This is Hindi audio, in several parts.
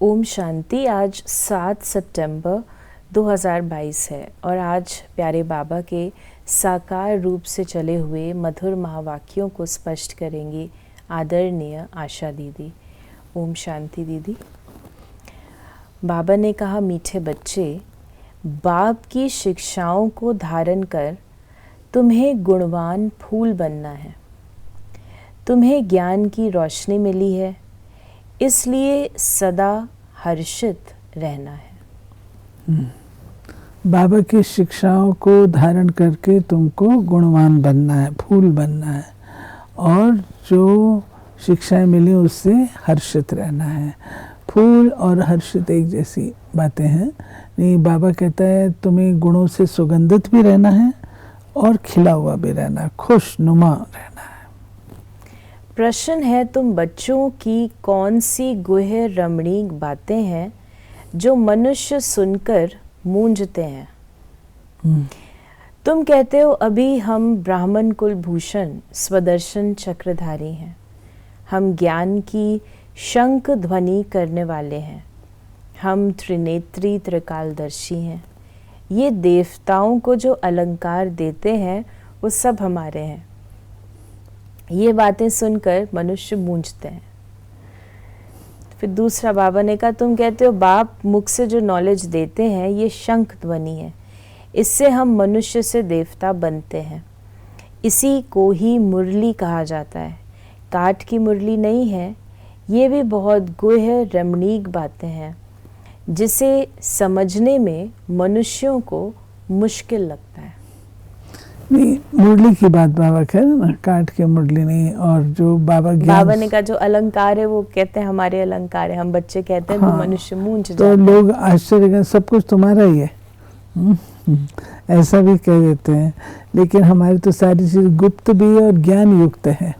ओम शांति। आज 7 सितंबर 2022 है और आज प्यारे बाबा के साकार रूप से चले हुए मधुर महावाक्यों को स्पष्ट करेंगी आदरणीय आशा दीदी। ओम शांति दीदी। बाबा ने कहा, मीठे बच्चे, बाप की शिक्षाओं को धारण कर तुम्हें गुणवान फूल बनना है। तुम्हें ज्ञान की रोशनी मिली है, इसलिए सदा हर्षित रहना है। बाबा की शिक्षाओं को धारण करके तुमको गुणवान बनना है, फूल बनना है और जो शिक्षाएं मिली उससे हर्षित रहना है। फूल और हर्षित एक जैसी बातें हैं। नहीं, बाबा कहता है तुम्हें गुणों से सुगंधित भी रहना है और खिला हुआ भी रहना है, खुशनुमा रहना है। प्रश्न है, तुम बच्चों की कौन सी गुह्य रमणीक बातें हैं जो मनुष्य सुनकर मूंझते हैं? तुम कहते हो अभी हम ब्राह्मण कुल भूषण स्वदर्शन चक्रधारी हैं, हम ज्ञान की शंख ध्वनि करने वाले हैं, हम त्रिनेत्री त्रिकालदर्शी हैं। ये देवताओं को जो अलंकार देते हैं वो सब हमारे हैं। ये बातें सुनकर मनुष्य मूंझते हैं। फिर दूसरा बाबा ने कहा, तुम कहते हो बाप मुख से जो नॉलेज देते हैं ये शंख ध्वनि है, इससे हम मनुष्य से देवता बनते हैं। इसी को ही मुरली कहा जाता है, काठ की मुरली नहीं है। ये भी बहुत गुह्य रमणीक बातें हैं जिसे समझने में मनुष्यों को मुश्किल लगता है। नहीं, मुरली की बात बाबा कह रहे ना, काट के मुरली नहीं। और जो बाबा ने कहा जो अलंकार है वो कहते हैं हमारे अलंकार है, हम बच्चे कहते हैं। हाँ, तो मनुष्य मूंझ जाते हैं। तो लोग आश्चर्य, सब कुछ तुम्हारा ही है, ऐसा भी कह देते हैं। लेकिन हमारी तो सारी चीज गुप्त भी और ज्ञान युक्त है।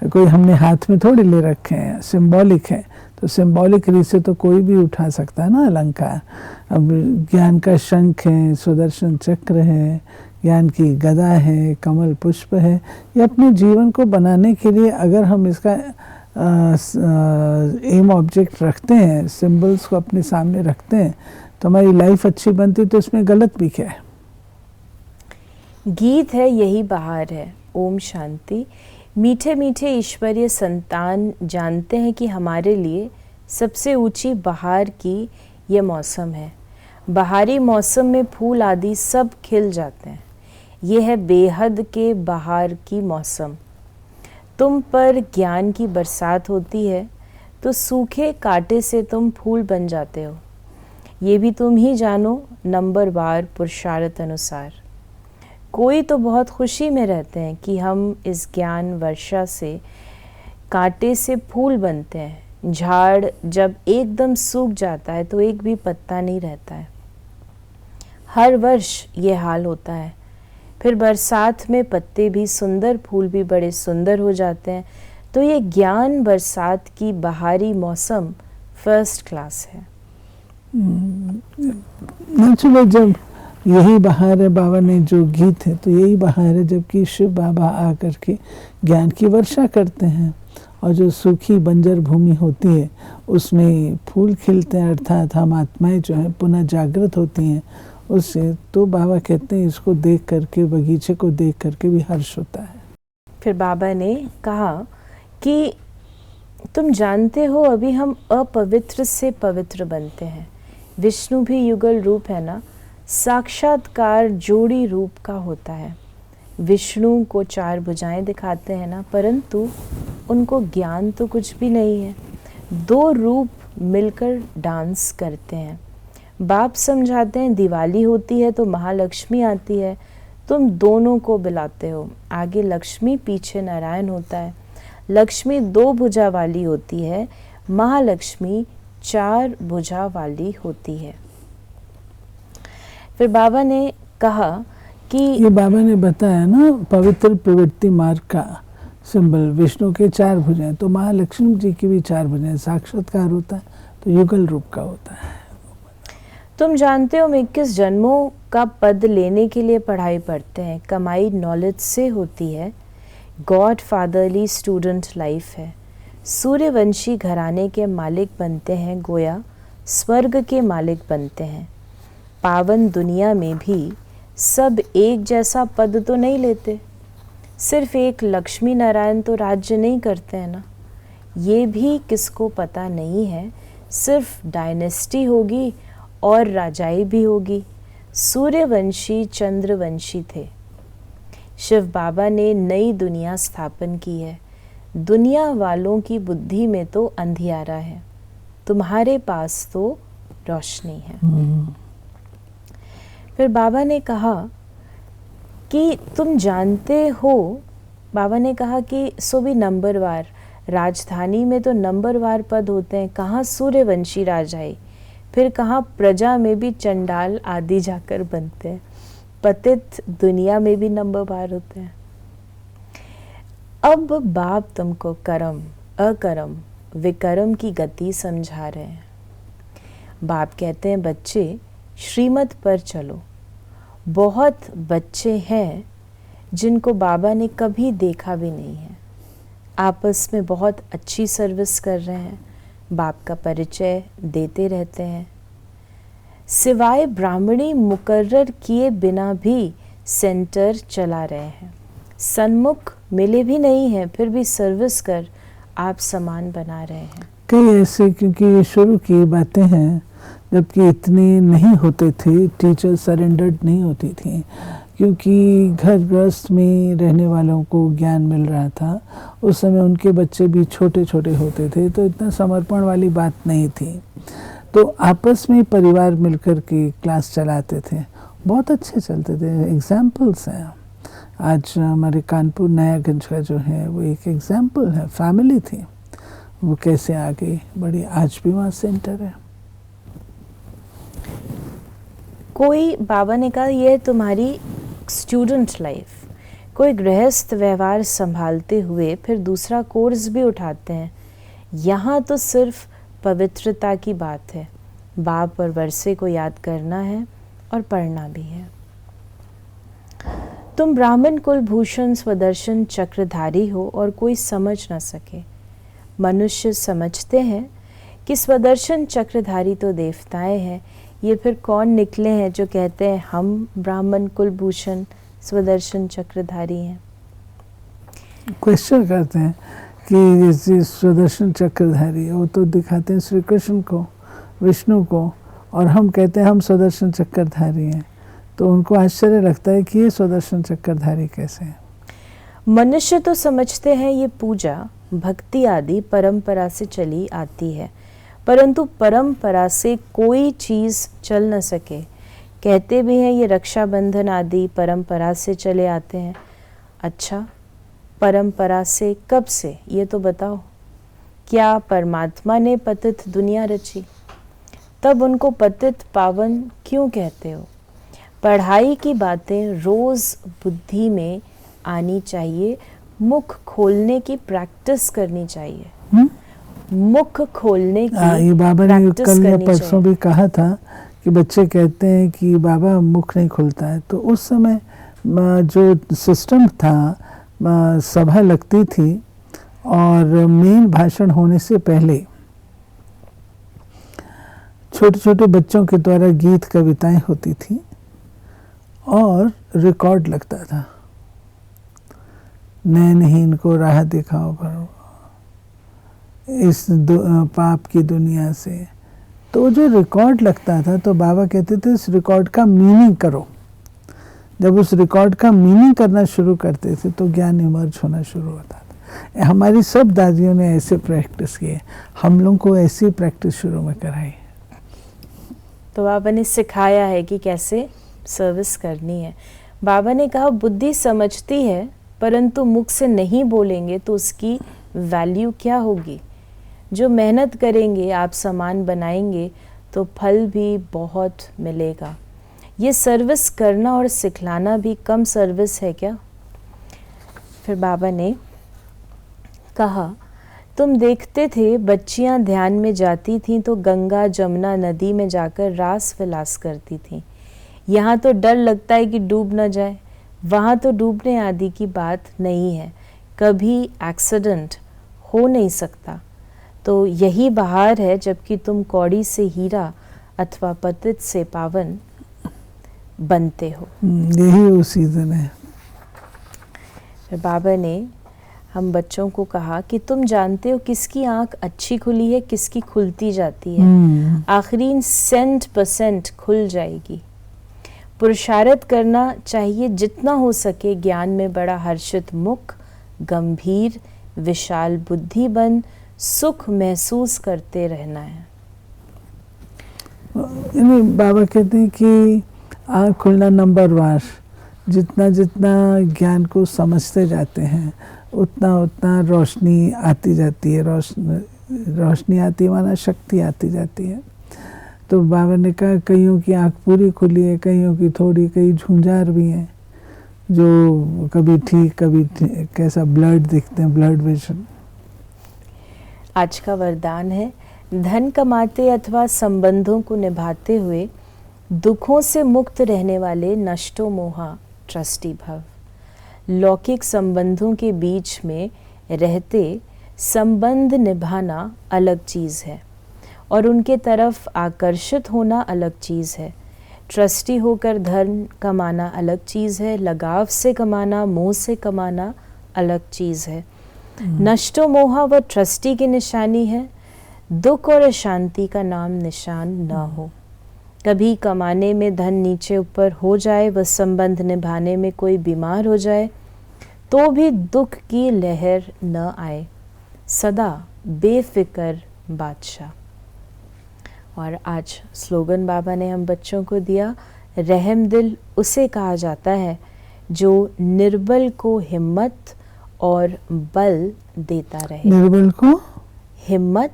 कोई हमने हाथ में थोड़े ले रखे हैं, सिंबॉलिक है। तो सिंबॉलिक रीत से तो कोई भी उठा सकता है ना अलंकार। अब ज्ञान का शंख है, सुदर्शन चक्र है, ज्ञान की गदा है, कमल पुष्प है। ये अपने जीवन को बनाने के लिए अगर हम इसका एम ऑब्जेक्ट रखते हैं, सिंबल्स को अपने सामने रखते हैं, तो हमारी लाइफ अच्छी बनती। तो इसमें गलत भी क्या है? गीत है यही बहार है। ओम शांति। मीठे मीठे ईश्वरीय संतान जानते हैं कि हमारे लिए सबसे ऊंची बहार की ये मौसम है। बहारी मौसम में फूल आदि सब खिल जाते हैं। ये है बेहद के बहार की मौसम। तुम पर ज्ञान की बरसात होती है तो सूखे कांटे से तुम फूल बन जाते हो। ये भी तुम ही जानो नंबरवार पुरुषार्थ अनुसार। कोई तो बहुत खुशी में रहते हैं कि हम इस ज्ञान वर्षा से कांटे से फूल बनते हैं। झाड़ जब एकदम सूख जाता है तो एक भी पत्ता नहीं रहता है। हर वर्ष ये हाल होता है। फिर बरसात में पत्ते भी सुंदर, फूल भी बड़े सुंदर हो जाते हैं। तो ये ज्ञान बरसात की बहारी मौसम फर्स्ट क्लास है। चलो, जब यही बहार है, बाबा ने जो गीत है तो यही बहार है जबकि शिव बाबा आकर के ज्ञान की वर्षा करते हैं और जो सूखी बंजर भूमि होती है उसमें फूल खिलते हैं, अर्थात हम आत्माएं जो हैं पुनः जागृत होती हैं उससे। तो बाबा कहते हैं इसको देख करके, बगीचे को देख करके भी हर्ष होता है। फिर बाबा ने कहा कि तुम जानते हो अभी हम अपवित्र से पवित्र बनते हैं। विष्णु भी युगल रूप है ना, साक्षात्कार जोड़ी रूप का होता है। विष्णु को 4 भुजाएं दिखाते हैं ना, परंतु उनको ज्ञान तो कुछ भी नहीं है। 2 रूप मिलकर डांस करते हैं। बाप समझाते हैं दिवाली होती है तो महालक्ष्मी आती है, तुम दोनों को बुलाते हो। आगे लक्ष्मी, पीछे नारायण होता है। लक्ष्मी 2 भुजा वाली होती है, महालक्ष्मी 4 भुजा वाली होती है। फिर बाबा ने कहा कि ये बाबा ने बताया ना, पवित्र प्रवृत्ति मार्ग का सिंबल विष्णु के 4 भुजाएं, तो महालक्ष्मी जी की भी 4 भुजाएं। साक्षात्कार होता है तो युगल रूप का होता है। तुम जानते हो हम 21 जन्मों का पद लेने के लिए पढ़ाई पढ़ते हैं। कमाई नॉलेज से होती है। गॉड फादरली स्टूडेंट लाइफ है। सूर्यवंशी घराने के मालिक बनते हैं, गोया स्वर्ग के मालिक बनते हैं। पावन दुनिया में भी सब एक जैसा पद तो नहीं लेते। सिर्फ एक लक्ष्मी नारायण तो राज्य नहीं करते हैं ना। ये भी किसको पता नहीं है। सिर्फ डायनेस्टी होगी और राजाई भी होगी। सूर्यवंशी चंद्रवंशी थे। शिव बाबा ने नई दुनिया स्थापन की है। दुनिया वालों की बुद्धि में तो अंधियारा है, तुम्हारे पास तो रोशनी है। फिर बाबा ने कहा कि तुम जानते हो, बाबा ने कहा कि सो भी नंबरवार, राजधानी में तो नंबरवार पद होते हैं, कहाँ सूर्यवंशी राजाई, फिर कहाँ प्रजा में भी चंडाल आदि जाकर बनते हैं, पतित दुनिया में भी नंबरवार होते हैं। अब बाप तुमको कर्म अकर्म विकर्म की गति समझा रहे हैं। बाप कहते हैं बच्चे श्रीमत पर चलो। बहुत बच्चे हैं जिनको बाबा ने कभी देखा भी नहीं है, आपस में बहुत अच्छी सर्विस कर रहे हैं, बाप का परिचय देते रहते हैं, सिवाय ब्राह्मणी मुकर्रर किए बिना भी सेंटर चला रहे हैं, सन्मुख मिले भी नहीं हैं, फिर भी सर्विस कर आप समान बना रहे हैं। कई ऐसे, क्योंकि ये शुरू की बातें हैं जबकि इतनी नहीं होते थे, टीचर सरेंडर्ड नहीं होती थी, क्योंकि घर गृहस्थ में रहने वालों को ज्ञान मिल रहा था। उस समय उनके बच्चे भी छोटे छोटे होते थे, तो इतना समर्पण वाली बात नहीं थी। तो आपस में परिवार मिलकर के क्लास चलाते थे, बहुत अच्छे चलते थे। एग्जाम्पल्स हैं। आज हमारे कानपुर नयागंज का जो है वो एक एग्जाम्पल है, फैमिली थी, वो कैसे आगे बढ़ी, आज भी वहाँ सेंटर है। कोई बाबा ने कहा यह तुम्हारी स्टूडेंट लाइफ, कोई गृहस्थ व्यवहार संभालते हुए फिर दूसरा कोर्स भी उठाते हैं। यहाँ तो सिर्फ पवित्रता की बात है, बाप और वर्षे को याद करना है और पढ़ना भी है। तुम ब्राह्मण कुलभूषण स्वदर्शन चक्रधारी हो और कोई समझ न सके। मनुष्य समझते हैं कि स्वदर्शन चक्रधारी तो देवताएं हैं, ये फिर कौन निकले हैं जो कहते हैं हम ब्राह्मण कुलभूषण स्वदर्शन चक्रधारी हैं। क्वेश्चन करते हैं कि जैसे स्वदर्शन चक्रधारी, वो तो दिखाते हैं श्री कृष्ण को, विष्णु को, और हम कहते हैं हम स्वदर्शन चक्रधारी हैं। तो उनको आश्चर्य लगता है कि ये स्वदर्शन चक्रधारी कैसे हैं। मनुष्य तो समझते हैं ये पूजा भक्ति आदि परंपरा से चली आती है, परंतु परंपरा से कोई चीज़ चल न सके। कहते भी हैं ये रक्षाबंधन आदि परंपरा से चले आते हैं। अच्छा, परंपरा से कब से, ये तो बताओ। क्या परमात्मा ने पतित दुनिया रची? तब उनको पतित पावन क्यों कहते हो? पढ़ाई की बातें रोज़ बुद्धि में आनी चाहिए, मुख खोलने की प्रैक्टिस करनी चाहिए। मुख खोलने की ये बाबा ने कल या परसों भी कहा था कि बच्चे कहते हैं कि बाबा मुख नहीं खुलता है। तो उस समय जो सिस्टम था, सभा लगती थी और मेन भाषण होने से पहले छोटे छोटे बच्चों के द्वारा गीत कविताएं होती थी और रिकॉर्ड लगता था। नैनहीन को राह दिखाओ भरो इस पाप की दुनिया से। तो जो रिकॉर्ड लगता था तो बाबा कहते थे इस रिकॉर्ड का मीनिंग करो। जब उस रिकॉर्ड का मीनिंग करना शुरू करते थे तो ज्ञान इमर्ज होना शुरू होता था। हमारी सब दादियों ने ऐसे प्रैक्टिस किए, हम लोग को ऐसी प्रैक्टिस शुरू में कराई। तो बाबा ने सिखाया है कि कैसे सर्विस करनी है। बाबा ने कहा बुद्धि समझती है परंतु मुख से नहीं बोलेंगे तो उसकी वैल्यू क्या होगी। जो मेहनत करेंगे, आप सामान बनाएंगे तो फल भी बहुत मिलेगा। ये सर्विस करना और सिखलाना भी कम सर्विस है क्या? फिर बाबा ने कहा तुम देखते थे बच्चियां ध्यान में जाती थीं तो गंगा जमुना नदी में जाकर रास विलास करती थीं। यहाँ तो डर लगता है कि डूब न जाए, वहाँ तो डूबने आदि की बात नहीं है, कभी एक्सीडेंट हो नहीं सकता। तो यही बहार है जबकि तुम कौड़ी से हीरा अथवा पतित से पावन बनते हो। यही वो सीजन है। फिर बाबा ने हम बच्चों को कहा कि तुम जानते हो किसकी आंख अच्छी खुली है, किसकी खुलती जाती है। आखिरी 100% खुल जाएगी। पुरुषार्थ करना चाहिए जितना हो सके, ज्ञान में बड़ा हर्षित मुख, गंभीर विशाल बुद्धि बन सुख महसूस करते रहना है। बाबा कहते हैं कि आँख खुलना नंबर वार, जितना जितना ज्ञान को समझते जाते हैं उतना उतना रोशनी आती जाती है। रोशनी आती है माना शक्ति आती जाती है। तो बाबा ने कहा कईयों की आँख पूरी खुली है, कईयों की थोड़ी, कई झुंझार भी हैं जो कभी ठीक कभी कैसा ब्लड दिखते हैं, ब्लड विजन। आज का वरदान है, धन कमाते अथवा संबंधों को निभाते हुए दुखों से मुक्त रहने वाले नष्टो मोहा ट्रस्टी भव। लौकिक संबंधों के बीच में रहते संबंध निभाना अलग चीज़ है और उनके तरफ आकर्षित होना अलग चीज़ है। ट्रस्टी होकर धन कमाना अलग चीज़ है, लगाव से कमाना, मोह से कमाना अलग चीज़ है। नष्टो मोहा व ट्रस्टी की निशानी है, दुख और अशांति का नाम निशान न हो। कभी कमाने में धन नीचे ऊपर हो जाए व संबंध निभाने में कोई बीमार हो जाए तो भी दुख की लहर न आए। सदा बेफिक्र बादशाह। और आज स्लोगन बाबा ने हम बच्चों को दिया, रहम दिल उसे कहा जाता है जो निर्बल को हिम्मत और बल देता रहे। निर्बल को हिम्मत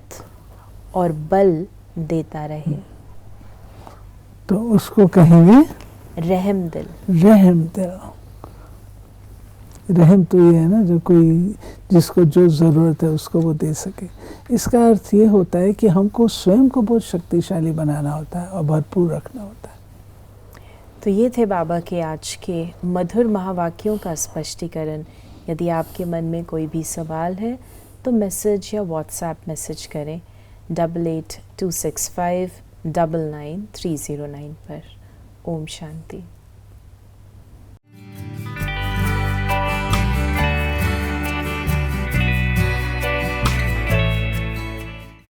और बल देता रहे, तो उसको कहेंगे रहम दिल। रहम दिल। रहम तो ये है ना, जो कोई जिसको जो ज़रूरत है उसको वो दे सके। इसका अर्थ ये होता है कि हमको स्वयं को बहुत शक्तिशाली बनाना होता है और भरपूर रखना होता है। तो ये थे बाबा के आज के मधुर महावाक्यों का स्पष्टीकरण। यदि आपके मन में कोई भी सवाल है तो मैसेज या व्हाट्सएप मैसेज करें 8826599309 पर। ओम शांति।